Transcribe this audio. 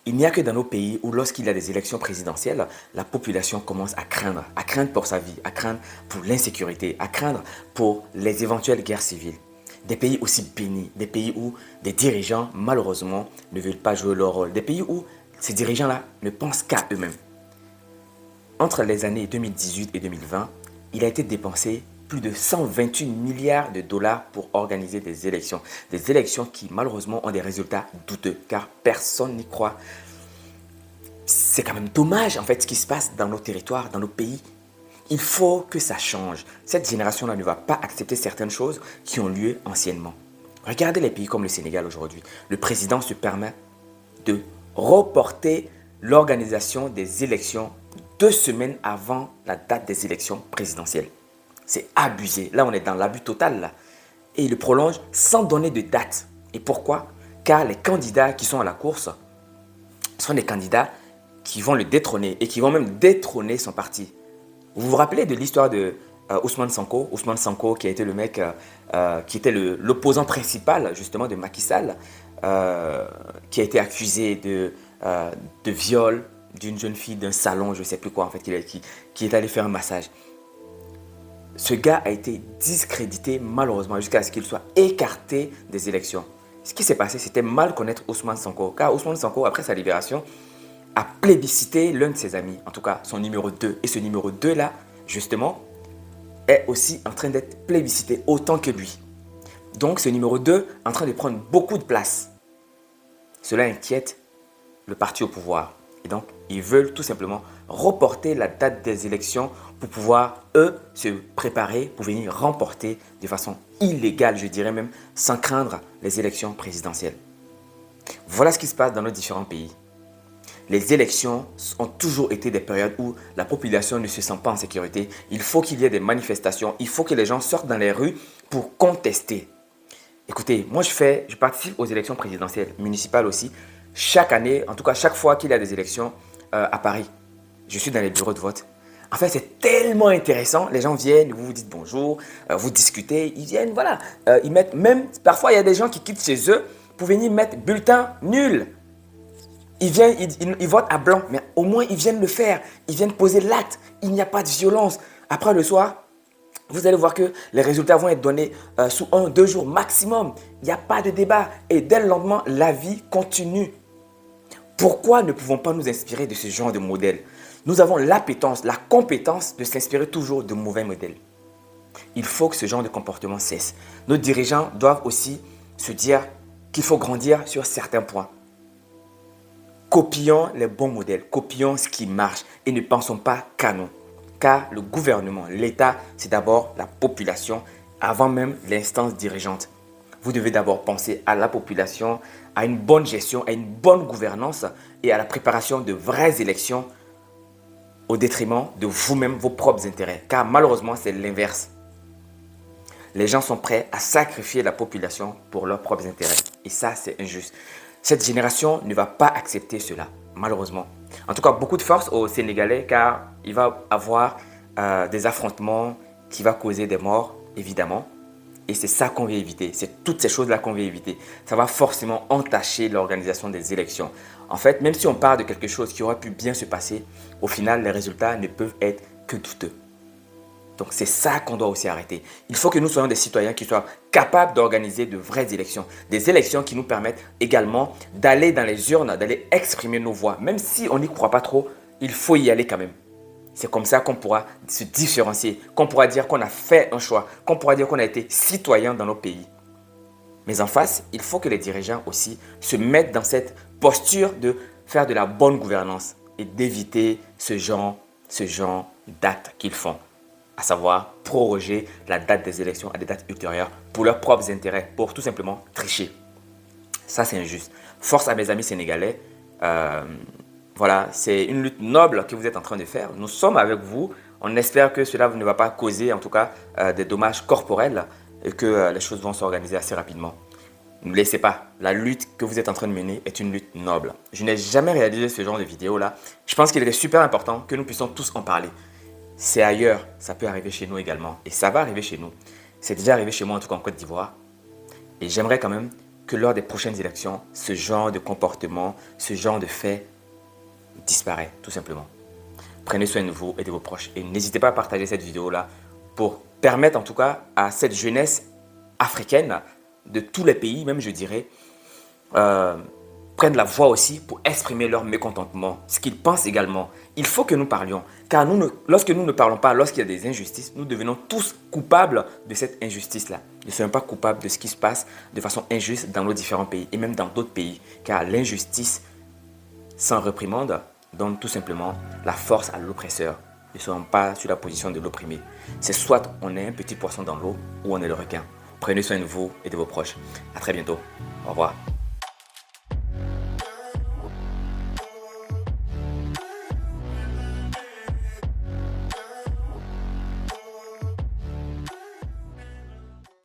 Il n'y a que dans nos pays où lorsqu'il y a des élections présidentielles, la population commence à craindre pour sa vie, à craindre pour l'insécurité, à craindre pour les éventuelles guerres civiles. Des pays aussi bénis, des pays où des dirigeants, malheureusement, ne veulent pas jouer leur rôle, des pays où ces dirigeants-là ne pensent qu'à eux-mêmes. Entre les années 2018 et 2020, il a été dépensé plus de 128 milliards de dollars pour organiser des élections. Des élections qui malheureusement ont des résultats douteux car personne n'y croit. C'est quand même dommage en fait ce qui se passe dans nos territoires, dans nos pays. Il faut que ça change. Cette génération-là ne va pas accepter certaines choses qui ont lieu anciennement. Regardez les pays comme le Sénégal aujourd'hui. Le président se permet de reporter l'organisation des élections 2 semaines avant la date des élections présidentielles. C'est abusé. Là, on est dans l'abus total. Là. Et il le prolonge sans donner de date. Et pourquoi? Car les candidats qui sont à la course sont des candidats qui vont le détrôner et qui vont même détrôner son parti. Vous vous rappelez de l'histoire de Ousmane Sonko? Ousmane Sonko qui a été le mec, qui était l'opposant principal justement de Macky Sall, qui a été accusé de viol d'une jeune fille d'un salon, je ne sais plus quoi en fait, qui est allé faire un massage. Ce gars a été discrédité malheureusement jusqu'à ce qu'il soit écarté des élections. Ce qui s'est passé, c'était mal connaître Ousmane Sonko. Car Ousmane Sonko, après sa libération, a plébiscité l'un de ses amis, en tout cas son numéro 2. Et ce numéro 2-là, justement, est aussi en train d'être plébiscité autant que lui. Donc ce numéro 2 est en train de prendre beaucoup de place. Cela inquiète le parti au pouvoir. Et donc, ils veulent tout simplement reporter la date des élections pour pouvoir, eux, se préparer pour venir remporter de façon illégale, je dirais même, sans craindre les élections présidentielles. Voilà ce qui se passe dans nos différents pays. Les élections ont toujours été des périodes où la population ne se sent pas en sécurité. Il faut qu'il y ait des manifestations, il faut que les gens sortent dans les rues pour contester. Écoutez, moi je participe aux élections présidentielles, municipales aussi, chaque année, en tout cas chaque fois qu'il y a des élections à Paris. Je suis dans les bureaux de vote. En fait, c'est tellement intéressant. Les gens viennent, vous vous dites bonjour, vous discutez, ils viennent, voilà. Ils mettent même, parfois il y a des gens qui quittent chez eux pour venir mettre bulletin nul. Ils viennent, ils votent à blanc, mais au moins ils viennent le faire. Ils viennent poser l'acte. Il n'y a pas de violence. Après le soir, vous allez voir que les résultats vont être donnés sous 1-2 jours maximum. Il n'y a pas de débat. Et dès le lendemain, la vie continue. Pourquoi ne pouvons pas nous inspirer de ce genre de modèle? Nous avons l'appétence, la compétence de s'inspirer toujours de mauvais modèles. Il faut que ce genre de comportement cesse. Nos dirigeants doivent aussi se dire qu'il faut grandir sur certains points. Copions les bons modèles, copions ce qui marche et ne pensons pas qu'à nous. Car le gouvernement, l'État, c'est d'abord la population avant même l'instance dirigeante. Vous devez d'abord penser à la population, à une bonne gestion, à une bonne gouvernance et à la préparation de vraies élections au détriment de vous-même, vos propres intérêts. Car malheureusement, c'est l'inverse. Les gens sont prêts à sacrifier la population pour leurs propres intérêts. Et ça, c'est injuste. Cette génération ne va pas accepter cela, malheureusement. En tout cas, beaucoup de force aux Sénégalais car il va y avoir des affrontements qui vont causer des morts, évidemment. Et c'est ça qu'on veut éviter. C'est toutes ces choses-là qu'on veut éviter. Ça va forcément entacher l'organisation des élections. En fait, même si on parle de quelque chose qui aurait pu bien se passer, au final, les résultats ne peuvent être que douteux. Donc c'est ça qu'on doit aussi arrêter. Il faut que nous soyons des citoyens qui soient capables d'organiser de vraies élections. Des élections qui nous permettent également d'aller dans les urnes, d'aller exprimer nos voix. Même si on n'y croit pas trop, il faut y aller quand même. C'est comme ça qu'on pourra se différencier, qu'on pourra dire qu'on a fait un choix, qu'on pourra dire qu'on a été citoyen dans nos pays. Mais en face, il faut que les dirigeants aussi se mettent dans cette posture de faire de la bonne gouvernance et d'éviter ce genre d'actes qu'ils font. À savoir proroger la date des élections à des dates ultérieures pour leurs propres intérêts, pour tout simplement tricher. Ça, c'est injuste. Force à mes amis sénégalais. Voilà, c'est une lutte noble que vous êtes en train de faire. Nous sommes avec vous. On espère que cela ne va pas causer, en tout cas, des dommages corporels et que les choses vont s'organiser assez rapidement. Ne laissez pas. La lutte que vous êtes en train de mener est une lutte noble. Je n'ai jamais réalisé ce genre de vidéo-là. Je pense qu'il était super important que nous puissions tous en parler. C'est ailleurs, ça peut arriver chez nous également. Et ça va arriver chez nous. C'est déjà arrivé chez moi, en tout cas en Côte d'Ivoire. Et j'aimerais quand même que lors des prochaines élections, ce genre de comportement, ce genre de fait disparaît tout simplement. Prenez soin de vous et de vos proches et n'hésitez pas à partager cette vidéo-là pour permettre en tout cas à cette jeunesse africaine de tous les pays, même je dirais, prennent la voix aussi pour exprimer leur mécontentement, ce qu'ils pensent également. Il faut que nous parlions, car lorsque nous ne parlons pas, lorsqu'il y a des injustices, nous devenons tous coupables de cette injustice-là. Ne soyons pas coupables de ce qui se passe de façon injuste dans nos différents pays et même dans d'autres pays, car l'injustice sans réprimande donne tout simplement la force à l'oppresseur. Ne soyons pas sur la position de l'opprimé. C'est soit on est un petit poisson dans l'eau ou on est le requin. Prenez soin de vous et de vos proches. À très bientôt. Au revoir.